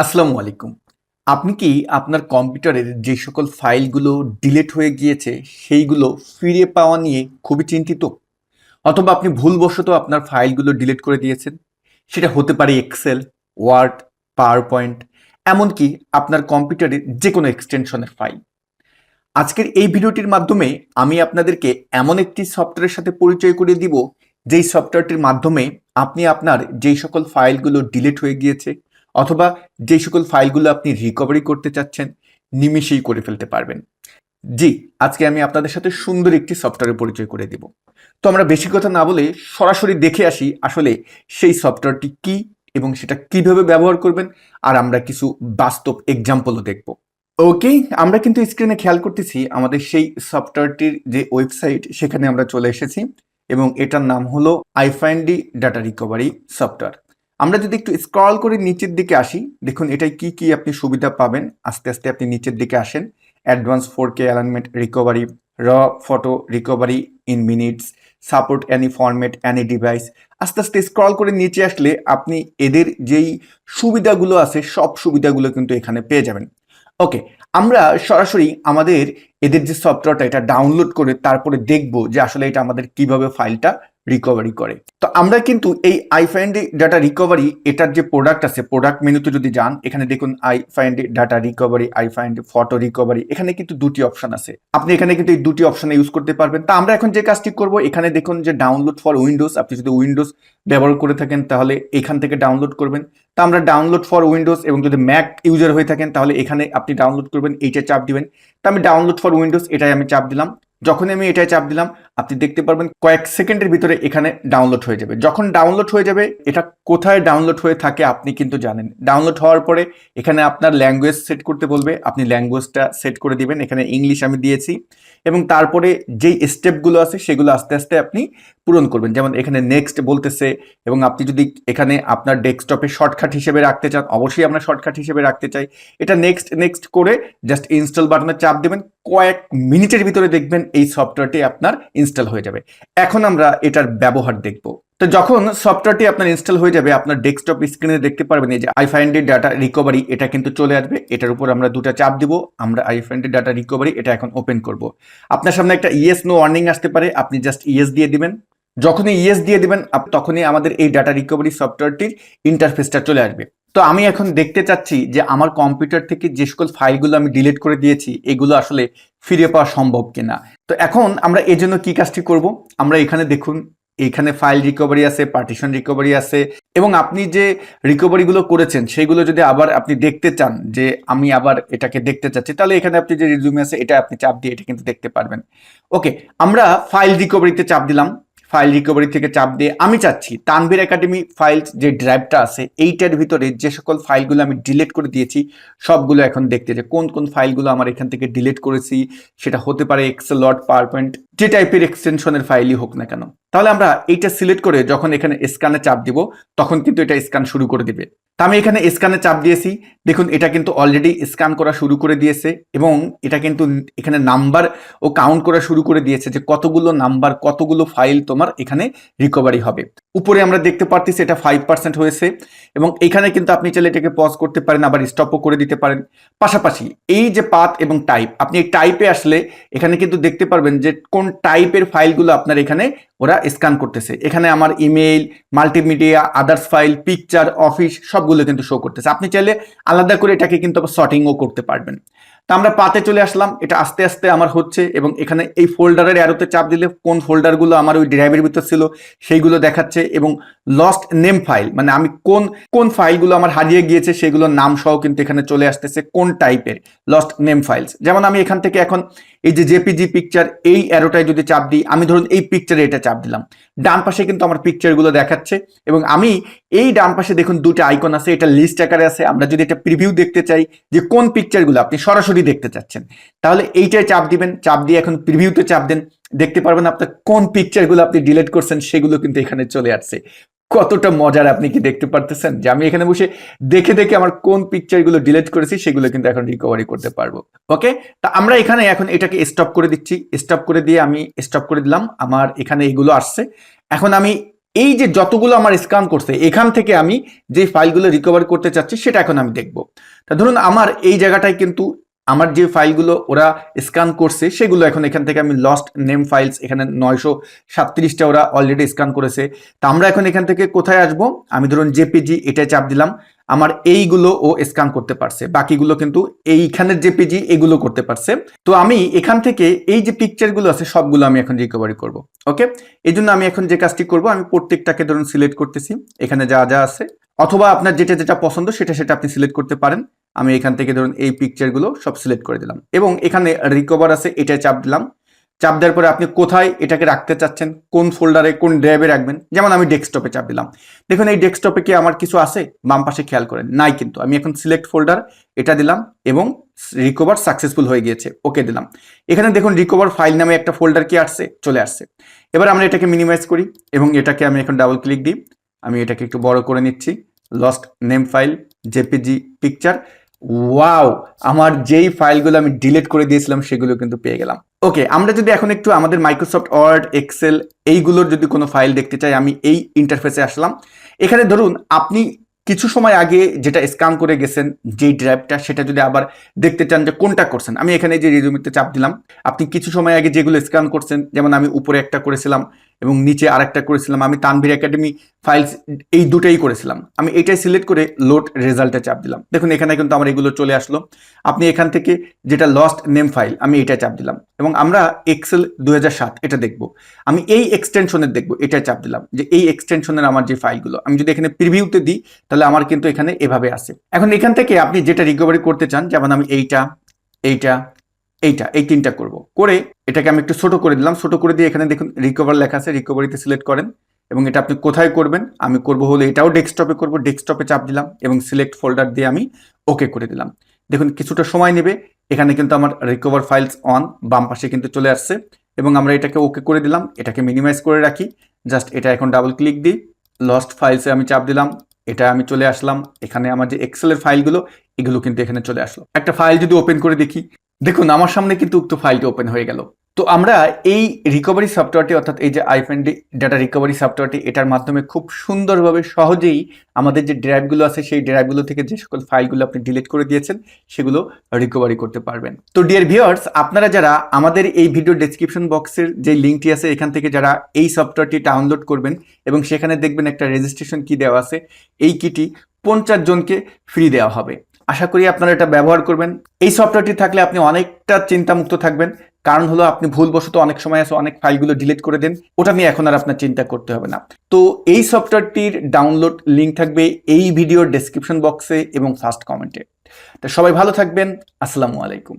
আসসালামু আলাইকুম। আপনি কি আপনার কম্পিউটারের যে সকল ফাইলগুলো ডিলিট হয়ে গিয়েছে, সেইগুলো ফিরে পাওয়া নিয়ে খুবই চিন্তিত? অথবা আপনি ভুলবশত আপনার ফাইলগুলো ডিলিট করে দিয়েছেন? সেটা হতে পারে এক্সেল, ওয়ার্ড, পাওয়ারপয়েন্ট, এমনকি আপনার কম্পিউটারের যেকোনো এক্সটেনশনের ফাইল। আজকের এই ভিডিওটির মাধ্যমে আমি আপনাদেরকে এমন একটি সফটওয়্যারের সাথে পরিচয় করিয়ে দিব, যেই সফটওয়্যারটির মাধ্যমে আপনি আপনার যেই সকল ফাইলগুলো ডিলিট হয়ে গিয়েছে অথবা যেই সকল ফাইলগুলো আপনি রিকভারি করতে চাচ্ছেন, নিমিষেই করে ফেলতে পারবেন। জি, আজকে আমি আপনাদের সাথে সুন্দর একটি সফটওয়্যারের পরিচয় করে দিব। তো আমরা বেশি কথা না বলে সরাসরি দেখে আসি আসলে সেই সফটওয়্যারটি কি এবং সেটা কিভাবে ব্যবহার করবেন, আর আমরা কিছু বাস্তব এক্সাম্পলও দেখব। ওকে, আমরা কিন্তু স্ক্রিনে খেয়াল করতেছি আমাদের সেই সফটওয়্যারটির যে ওয়েবসাইট, সেখানে আমরা চলে এসেছি এবং এটার নাম হলো আইফাইন্ডি ডাটা রিকভারি সফটওয়্যার। আমরা যদি একটু স্ক্রল করে নিচের দিকে আসি, দেখুন এটাই কি কি আপনি সুবিধা পাবেন। আস্তে আস্তে আপনি নিচের দিকে আসেন। Advance 4K alignment recovery, raw photo recovery in minutes, support any format any device. আস্তে আস্তে স্ক্রল করে নিচে আসলে আপনি এদের যেই সুবিধাগুলো আছে, সব সুবিধাগুলো কিন্তু এখানে পেয়ে যাবেন। ওকে, আমরা সরাসরি আমাদের এদের যে সফটওয়্যারটা, এটা ডাউনলোড করে তারপরে দেখব যে আসলে এটা আমাদের কিভাবে ফাইলটা রিকভারি করে। তো আমরা কিন্তু এই আইফাইন্ডি ডাটা রিকভারি, এটার যে প্রোডাক্ট আছে, প্রোডাক্ট মেনুতে যদি যান, এখানে দেখুন আইফাইন্ডি ডাটা রিকভারি, আইফাইন্ডি ফটো রিকভারি, এখানে কিন্তু দুটি অপশন আছে। আপনি এখানে কিন্তু এই দুটি অপশনে ইউজ করতে পারবেন। তা আমরা এখন যে কাজটি করব, এখানে দেখুন যে ডাউনলোড ফর উইন্ডোজ, আপনি যদি উইন্ডোজ ব্যবহার করে থাকেন তাহলে এখান থেকে ডাউনলোড করবেন। তা আমরা ডাউনলোড ফর উইন্ডোজ, এবং যদি ম্যাক ইউজার হয়ে থাকেন তাহলে এখানে আপনি ডাউনলোড করবেন, এইটা চাপ দিবেন। তা আমি ডাউনলোড ফর উইন্ডোজ এটাই আমি চাপ দিলাম। যখনই আমি এটাই চাপ দিলাম, আপনি দেখতে পারবেন কয়েক সেকেন্ডের ভিতরে এখানে ডাউনলোড হয়ে যাবে। যখন ডাউনলোড হয়ে যাবে, এটা কোথায় ডাউনলোড হয়ে থাকে আপনি কিন্তু জানেন। ডাউনলোড হওয়ার পরে এখানে আপনার ল্যাঙ্গুয়েজ সেট করতে বলবে, আপনি ল্যাঙ্গুয়েজটা সেট করে দিবেন। এখানে ইংলিশ আমি দিয়েছি, এবং তারপরে যেই স্টেপগুলো আছে সেগুলো আস্তে আস্তে আপনি পূরণ করবেন। যেমন এখানে নেক্সট বলতেছে, এবং আপনি যদি এখানে আপনার ডেস্কটপে শর্টকাট হিসেবে রাখতে চান, অবশ্যই আমরা শর্টকাট হিসেবে রাখতে চাই। এটা নেক্সট নেক্সট করে জাস্ট ইনস্টল বাটনে চাপ দেবেন। কয়েক মিনিটের ভিতরে দেখবেন এই সফটওয়্যারটি আপনার ইনস্টল হয়ে যাবে। এখন আমরা এটার ব্যবহার দেখব। তো যখন সফটওয়্যারটি আপনার ইনস্টল হয়ে যাবে, আপনার ডেস্কটপ স্ক্রিনে দেখতে পারবেন এই যে আইফাইন্ডি ডাটা রিকভারি, এটা কিন্তু চলে আসবে। এটার উপর আমরা দুটো চাপ দিব। আমরা আইফাইন্ডি ডাটা রিকভারি এটা এখন ওপেন করব। আপনার সামনে একটা ইয়েস নো ওয়ার্নিং আসতে পারে, আপনি জাস্ট ইয়েস দিয়ে দিবেন। যখনই ইয়েস দিয়ে দিবেন, তখনই আমাদের এই ডাটা রিকভারি সফটওয়্যারটির ইন্টারফেসটা চলে আসবে। তো আমি এখন দেখতে চাচ্ছি যে আমার কম্পিউটার থেকে যে সকল ফাইলগুলো আমি ডিলিট করে দিয়েছি, এগুলো আসলে ফিরে পাওয়া সম্ভব কিনা। তো এখন আমরা এর জন্য কি কাজটি করব, আমরা এখানে দেখুন, এখানে ফাইল রিকভারি আছে, পার্টিশন রিকভারি আছে, এবং আপনি যে রিকভারিগুলো করেছেন সেগুলো যদি আবার আপনি দেখতে চান, যে আমি আবার এটাকে দেখতে চাচ্ছি, তাহলে এখানে আপনি যে রিজিউমে আছে এটা আপনি চাপ দিয়ে এটা কিন্তু দেখতে পারবেন। ওকে, আমরা ফাইল রিকভারিতে চাপ দিলাম। ফাইল রিকভারি থেকে চাপ দিয়ে আমি চাচ্ছি তানভীর একাডেমি ফাইল যে ড্রাইভটা আছে, এইটার ভিতরে যে সকল ফাইলগুলো আমি ডিলিট করে দিয়েছি সবগুলো এখন দেখতে, যে কোন কোন ফাইলগুলো আমার এখান থেকে ডিলিট করেছি। সেটা হতে পারে এক্সেল, ওয়ার্ড, পাওয়ারপয়েন্ট, যে টাইপের এক্সটেনশনের ফাইলই হোক না কেন। তাহলে আমরা এইটা সিলেক্ট করে যখন এখানে স্ক্যানে চাপ দিব, তখন কিন্তু এটা স্ক্যান শুরু করে দিবে। তা আমি এখানে স্ক্যানে চাপ দিয়েছি, দেখুন এটা কিন্তু অলরেডি স্ক্যান করা শুরু করে দিয়েছে, এবং এটা কিন্তু এখানে নাম্বার ও কাউন্ট করা শুরু করে দিয়েছে যে কতগুলো নাম্বার, কতগুলো ফাইল তোমার এখানে রিকভারি হবে। উপরে আমরা দেখতে পারতেছি এটা 5% হয়েছে, এবং এখানে কিন্তু আপনি চাইলে এটাকে পজ করতে পারেন, আবার স্টপও করে দিতে পারেন। পাশাপাশি এই যে পাথ এবং টাইপ, আপনি এই টাইপে আসলে এখানে কিন্তু দেখতে পারবেন যে কোন টাইপের ফাইলগুলো আপনার এখানে ওরা স্ক্যান করতেছে। এখানে আমার email, multimedia, others file, picture, office সবগুলো কিন্তু শো করতেছে। আপনি চাইলে আলাদা করে এটাকে কিন্তু সর্টিংও করতে পারবেন। তা আমরা পাতে চলে আসলাম, এটা আস্তে আস্তে আমার হচ্ছে, এবং এখানে এই ফোল্ডারের অ্যারোতে চাপ দিলে কোন ফোল্ডারগুলো আমার ওই ড্রাইভের ভিতর ছিল সেইগুলো দেখাচ্ছে, এবং লস্ট নেম ফাইল, মানে আমি কোন কোন ফাইলগুলো আমার হারিয়ে গিয়েছে সেগুলোর নাম সহ কিন্তু এখানে চলে আসতেছে, কোন টাইপের লস্ট নেম ফাইলস। যেমন আমি এখান থেকে এখন এই যে জেপিজি পিকচার, এই অ্যারোটায় যদি চাপ দিই, আমি ধরুন এই পিকচারে এটা চাপ দিলাম, ডান পাশে কিন্তু আমার পিকচারগুলো দেখাচ্ছে, এবং আমি এই ডান পাশে দেখুন দুটো আইকন আছে, এটা লিস্ট আকারে আছে। আমরা যদি এটা প্রিভিউ দেখতে চাই যে কোন পিকচারগুলো আপনি সরাসরি দেখতে চাচ্ছেন, তাহলে এইটাই চাপ দিবেন। চাপ দিয়ে এখন প্রিভিউতে চাপ দেন, দেখতে পারবেন আপনার কোন পিকচারগুলো আপনি ডিলিট করছেন সেগুলো কিন্তু এখানে চলে আসছে। কতটা মজার, আপনি কি দেখতে পারতেছেন যে আমি এখানে বসে দেখে দেখে আমার কোন পিকচারগুলো ডিলিট করেছি সেগুলো কিন্তু এখন রিকভারি করতে পারবো। ওকে, তা আমরা এখানে এখন এটাকে স্টপ করে দিচ্ছি। স্টপ করে দিয়ে আমি স্টপ করে দিলাম, আমার এখানে এগুলো আসছে। এখন আমি এই যে যতগুলো আমার স্ক্যান করছে এখান থেকে আমি যে ফাইলগুলো রিকভার করতে চাচ্ছি সেটা এখন আমি দেখব। তা ধরুন আমার এই জায়গাটায় কিন্তু আমার যে ফাইলগুলো ওরা স্ক্যান করছে সেগুলো এখন এখান থেকে আমি লস্ট নেম ফাইলস, এখানে 937টা ওরা অলরেডি স্ক্যান করেছে। তা আমরা এখন এখান থেকে কোথায় আসব? আমি ধরুন জেপিজি এটাই চাপ দিলাম, আমার এইগুলো ও স্ক্যান করতে পারছে, বাকিগুলো কিন্তু এইখানের জেপিজি এগুলো করতে পারছে। তো আমি এখান থেকে এই যে পিকচারগুলো আছে সবগুলো আমি এখন রিকভারি করব। ওকে, এই জন্য আমি এখন যে কাজটি করব, আমি প্রত্যেকটাকে ধরুন সিলেক্ট করতেছি, এখানে যা যা আছে, অথবা আপনার যেটা যেটা পছন্দ সেটা সেটা আপনি সিলেক্ট করতে পারেন। আমি এখান থেকে ধরুন এই পিকচারগুলো সব সিলেক্ট করে দিলাম এবং এখানে রিকভার আছে এটাই চাপ দিলাম। চাপ দেওয়ার পরে আপনি কোথায় এটাকে রাখতে চাচ্ছেন, কোন ফোল্ডারে কোন ড্রাইভে রাখবেন, যেমন আমি ডেস্কটপে চাপ দিলাম। দেখুন এই ডেস্কটপে কি আমার কিছু আছে? বাম পাশে খেয়াল করেন, নাই, কিন্তু আমি এখন সিলেক্ট ফোল্ডার এটা দিলাম এবং রিকভার সাকসেসফুল হয়ে গিয়েছে, ওকে দিলাম। এখানে দেখুন রিকভার ফাইল নামে একটা ফোল্ডার কি আসছে, চলে আসছে। এবার আমরা এটাকে মিনিমাইজ করি এবং এটাকে আমি এখন ডাবল ক্লিক দিই, আমি এটাকে একটু বড় করে নিচ্ছি, lost name file JPG picture. Wow, আমার যেই ফাইলগুলো আমি ডিলিট করে দিয়েছিলাম সেগুলো কিন্তু পেয়ে গেলাম। ওকে, আমরা যদি এখন একটু আমাদের মাইক্রোসফট ওয়ার্ড, এক্সেল এইগুলোর যদি কোনো ফাইল দেখতে চাই, আমি এই ইন্টারফেসে আসলাম। এখানে ধরুন আপনি কিছু সময় আগে যেটা স্ক্যান করে গেছেন যেই ড্রাইভটা, সেটা যদি আবার দেখতে চান যে কোনটা করছেন, আমি এখানে যে রিজুমিতে চাপ দিলাম। আপনি কিছু সময় আগে যেগুলো স্ক্যান করছেন, যেমন আমি উপরে একটা করেছিলাম এবং নিচে আরেকটা করেছিলাম, আমি তানভীর একাডেমি ফাইলস এই দুটাই করেছিলাম, আমি এটাই সিলেক্ট করে লোড রেজাল্টে চাপ দিলাম। দেখুন এখানে কিন্তু আমার এগুলো চলে আসলো। আপনি এখান থেকে যেটা লস্ট নেম ফাইল, আমি এটা চাপ দিলাম এবং আমরা এক্সেল 2007 এটা দেখব, আমি এই এক্সটেনশনের দেখব, এটা চাপ দিলাম যে এই এক্সটেনশনের আমার যে ফাইলগুলো, আমি যদি এখানে প্রিভিউতে দিই তাহলে আমার কিন্তু এখানে এভাবে আসে। এখন এখান থেকে আপনি যেটা রিকভারি করতে চান, যেমন আমি এইটা এইটা এইটা এই তিনটা করব, করে এটাকে আমি একটু ছোট করে দিলাম, ছোট করে দিয়ে এখানে দেখুন রিকভার লেখা আছে, রিকভারিতে সিলেক্ট করেন এবং এটা আপনি কোথায় করবেন, আমি করব হলো এটাও ডেস্কটপে করব, ডেস্কটপে চাপ দিলাম এবং সিলেক্ট ফোল্ডার দিয়ে আমি ওকে করে দিলাম। দেখুন কিছুটা সময় নেবে, এখানে কিন্তু আমার রিকভার ফাইলস অন বাম পাশে কিন্তু চলে আসছে এবং আমরা এটাকে ওকে করে দিলাম। এটাকে মিনিমাইজ করে রাখি, জাস্ট এটা এখন ডাবল ক্লিক দিই, লস্ট ফাইলসে আমি চাপ দিলাম, এটা আমি চলে আসলাম। এখানে আমার যে এক্সেলের ফাইলগুলো এগুলো কিন্তু এখানে চলে আসলো। একটা ফাইল যদি ওপেন করে দেখি, দেখুন আমার সামনে কিন্তু উক্ত ফাইলটি ওপেন হয়ে গেল। তো আমরা এই রিকভারি সফটওয়্যারটি, অর্থাৎ এই যে আইফএনডি ডাটা রিকভারি সফটওয়্যারটি, এটার মাধ্যমে খুব সুন্দরভাবে সহজেই আমাদের যে ড্রাইভগুলো আছে সেই ড্রাইভগুলো থেকে যে সকল ফাইলগুলো আপনি ডিলিট করে দিয়েছেন সেগুলো রিকভারি করতে পারবেন। তো ডিয়ার ভিউয়ার্স, আপনারা যারা আমাদের এই ভিডিও ডেসক্রিপশন বক্সের যে লিঙ্কটি আছে এখান থেকে যারা এই সফটওয়্যারটি ডাউনলোড করবেন এবং সেখানে দেখবেন একটা রেজিস্ট্রেশন কি দেওয়া আছে, এই কিটি 50 জনকে ফ্রি দেওয়া হবে। আশা করি আপনারা এটা ব্যবহার করবেন। এই সফটওয়্যারটি থাকলে আপনি অনেকটা চিন্তামুক্ত থাকবেন, কারণ হলো আপনি ভুলবশত অনেক সময় আছে অনেক ফাইলগুলো ডিলিট করে দেন, ওটা নিয়ে এখন আর আপনার চিন্তা করতে হবে না। তো এই সফটওয়্যারটির ডাউনলোড লিঙ্ক থাকবে এই ভিডিওর ডেসক্রিপশন বক্সে এবং ফার্স্ট কমেন্টে। তো সবাই ভালো থাকবেন, আসসালামু আলাইকুম।